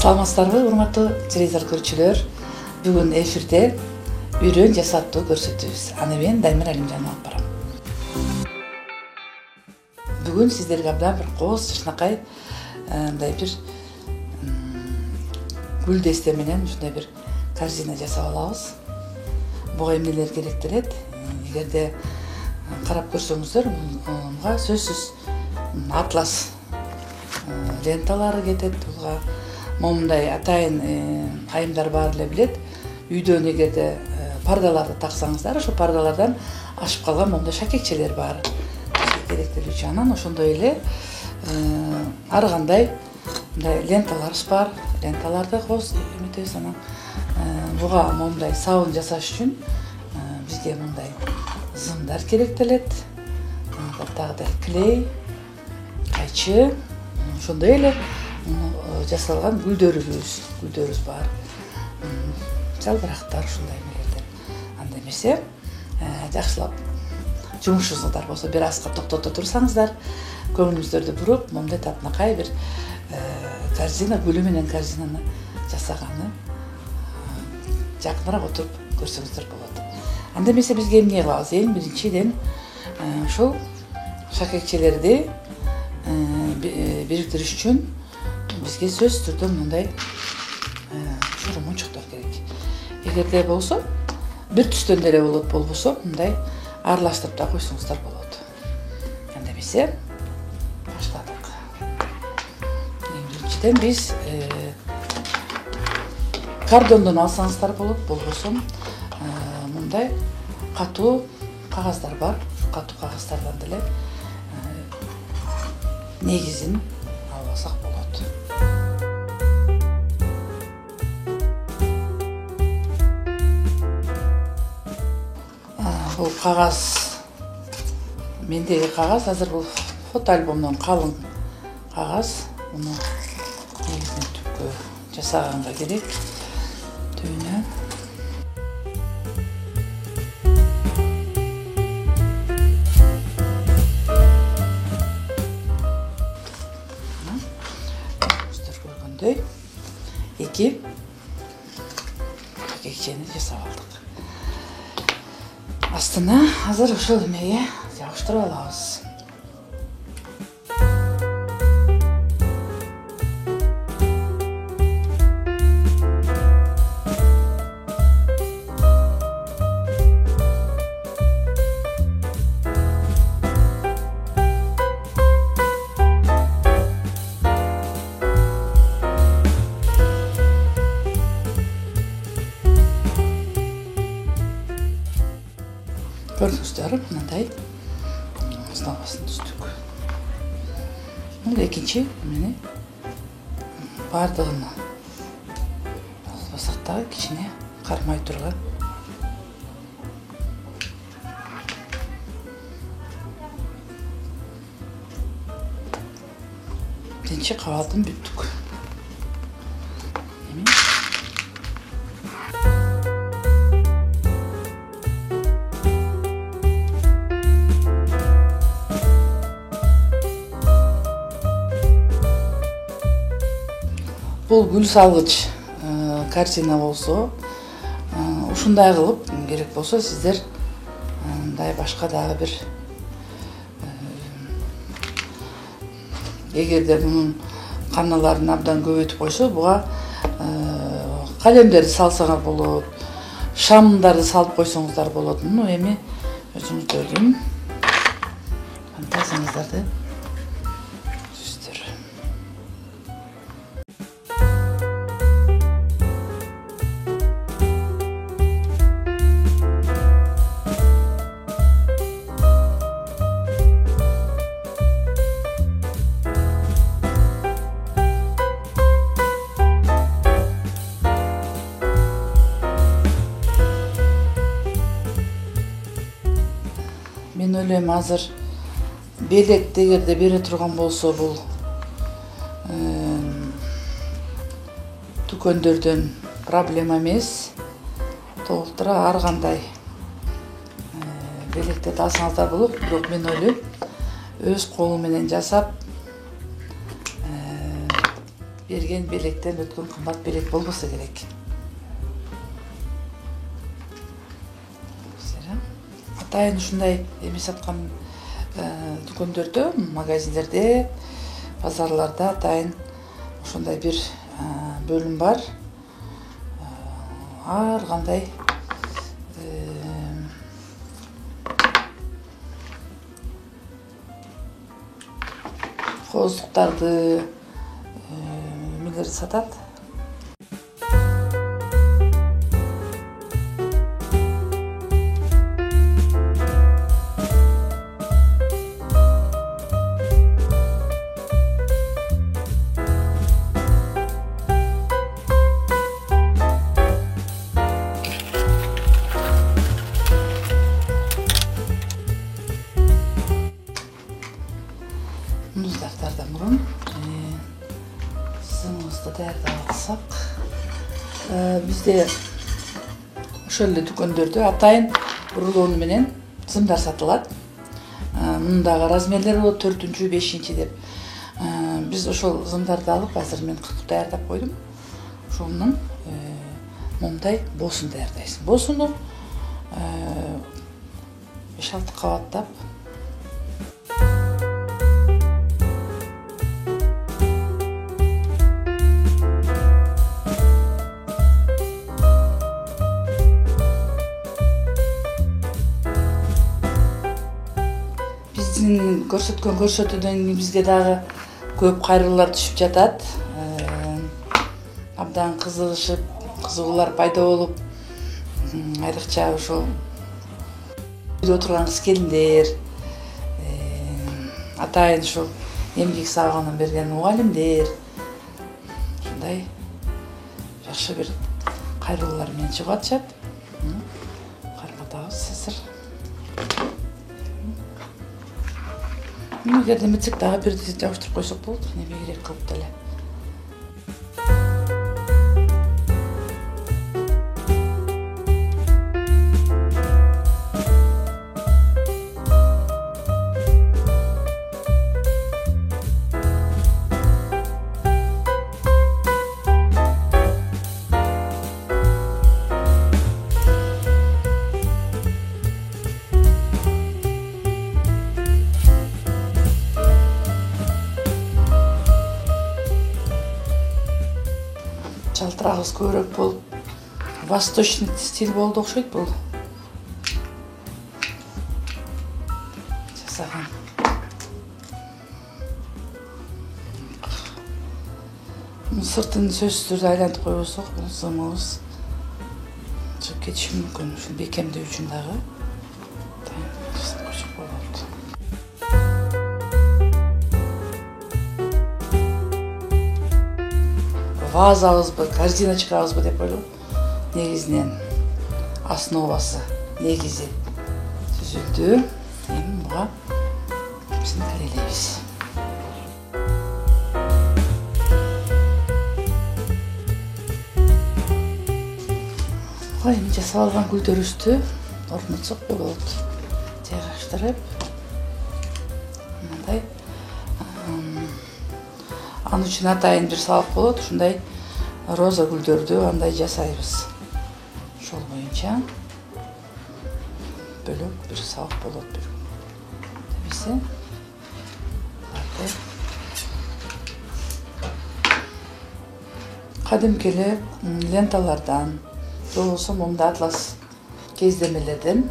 Саламатсыздарбы, урматтуу телевизор көрүүчүлөр. Бүгүн эфирде үйрөн жасаттуу көрсөтөбүз. Аны мен Дамир Алимжан алып барам. Бүгүн сиздерге абдан бир кооз чычнакай мындай бир гүл десте менен ушундай бир корзина жасап алабыз. Буга эмнелер керектелет? Эгерде карап көрсөңүздөр, мунга сөзсүз атлас ленталары кетет. Буга момундай атайын айымдар бар эле билет. Үйдөн эгерде пардаларды таксаңыздар, ошо пардалардан ашып калган момундай шакекчелер бар. Керектелүүчү. Анан ошондой эле ар кандай мындай ленталарыбыз бар. Ленталарды эметебиз. Анан буга момундай сабын жасаш үчүн бизге мындай зымдар керектелет. Дагы клей, кайчы, ошондой эле жасалган гүлдөрүбүз бар. Жалбырактар ушундай эмелерден. Анда эмесе жакшылап жумушуңуздар болсо бир азга токтото турсаңыздар, көңүлүңүздөрдү буруп, момундай татынакай бир корзина, гүлү менен корзинаны жасаганы жакыныраак отуруп көрсөңүздөр болот. Анда эмесе бизге эмне кылабыз? Эң биринчиден ушул шакекчелерди бириктириш үчүн бизге сөзсүз түрдө мындай шурумунчуктар керек. Эгерде болсо бир түстөн деле болот, болбосо мындай аралаштырып да койсоңуздар болот. Анда эмесе баштадык. Эң биринчиден биз кардондон алсаңыздар болот, болбосо мындай катуу кагаздар бар. Катуу кагаздардан деле негизин алып алсак болот. Бул кагаз, мендеги кагаз азыр бул фото альбомдон калың кагаз. Муну негизинен түпкө жасаганга керек. Түйүнө эки шакекчени жасап алдык. Астына азыр ошол эмеге жабыштырып алабыз. Көрдүңүздөр, мындай основасын түздүк. Экинчи эмени бардыгын албасак дагы кичине кармай турган биринчи кабатын бүттүк. Бул гүл салгыч корзина болсо, ушундай кылып керек болсо сиздер мындай башка дагы бир эгерде мунун каналарын абдан көбөйтүп койсо, буга калемдерди салсаңар болот, шамдарды салып койсоңуздар болот. Муну эми өзүңүздөрдүн фантазияңыздарды мен ойлойм азыр белек дегерде бере турган болсо бул дүкөндөрдөн проблема эмес. Толтура ар кандай белектерди алсаңыздар болот. Бирок мен ойлойм өз колу менен жасап берген белектен өткөн кымбат белек болбосо керек. Атайын ушундай эме саткан дүкөндөрдө, магазиндерде, базарларда атайын ошондой бир бөлүм бар. Ар кандай кооздуктарды эмелерди сатат. Муздактардан мурун сымыбызды даярдап алсак, бизде ошол эле дүкөндөрдө атайын рулон менен сымдар сатылат. Мунун дагы размерлери болот, 4-чү, 5-чи деп. Биз ошол сымдарды алып, азыр мен кылып даярдап койдум. Ошонун момундай боосун даярдайбыз. Боосуну 5-6 кабаттап көрсөткөн көрсөтүүдөн бизге дагы көп кайрылуулар түшүп жатат. Абдан кызыгышып, кызыгуулар пайда болуп, айрыкча ошол үйдө отурган кыз келиндер, атайын ушул эмгек сабагынан берген мугалимдер, ушундай жакшы бир кайрылуулар менен чыгып атышат. Карматабыз азыр. Эгерде эметсек дагы бир жабыштырып койсок болот, неме керек кылып деле. Жалтырагыбыз көбүрөөк болуп, восточный стиль болду окшойт бул. Жасаган. Сыртын сөзсүз түрдө айлантып койбосок, бул сымыбыз чыгып кетиши мүмкүн. Ушул бекемдөө үчүн дагы болот. Вазабызбы, корзиначкабызбы деп ойлойм. Негизинен основасы, негизи түзүлдү. Эми буга биздин далелейбиз. Буга эми жасап алган гүлдөрүбүздү орнотсок болот. Жайгаштырып, мындай анын үчүн атайын бир сабак болот. Ушундай роза гүлдөрдү андай жасайбыз. Ошол боюнча бөлөк бир сабак болот. Демесе, кадимки эле ленталардан, же болбосо момундай атлас кездемелерден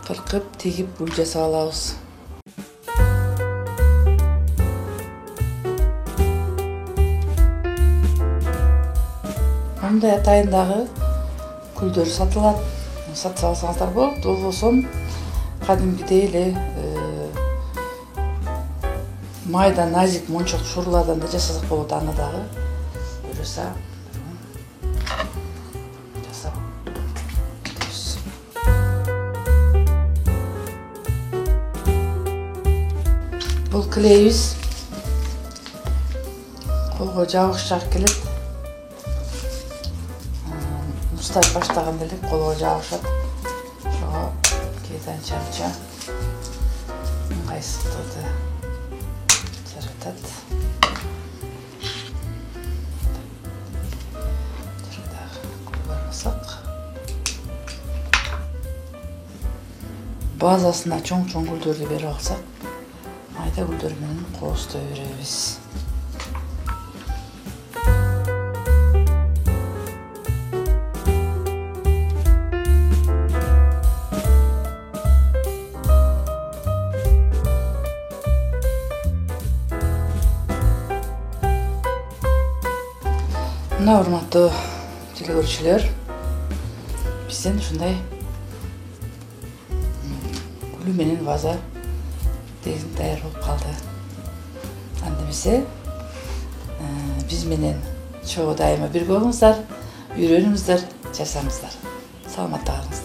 кыркып, тигип гүл жасап алабыз. Мындай атайындагы гүлдөр сатылат. Сатып алсаңыздар болот. Болбосо кадимкидей эле майда назик мончок шурлардан да жасасак болот. Аны дагы буюрса жасап кетебиз. Бул клейбиз колго жабышак келет. Мустар баштаганда эле колго жабышат. Ошого кээде анча ыңгайсыздыгы жаратат. алсак, базасына чоң гүлдөрдү берип алсак, майда гүлдөр менен коостой беребиз. Мына урматтуу телекөрүүчүлөр, бизден ушундай гүлү менен ваза деген даяр болуп калды. Анда эмесе биз менен чогуу дайыма бирге болуңуздар, үйрөнүңүздөр, жасаңыздар. Саламатта калыңыздар.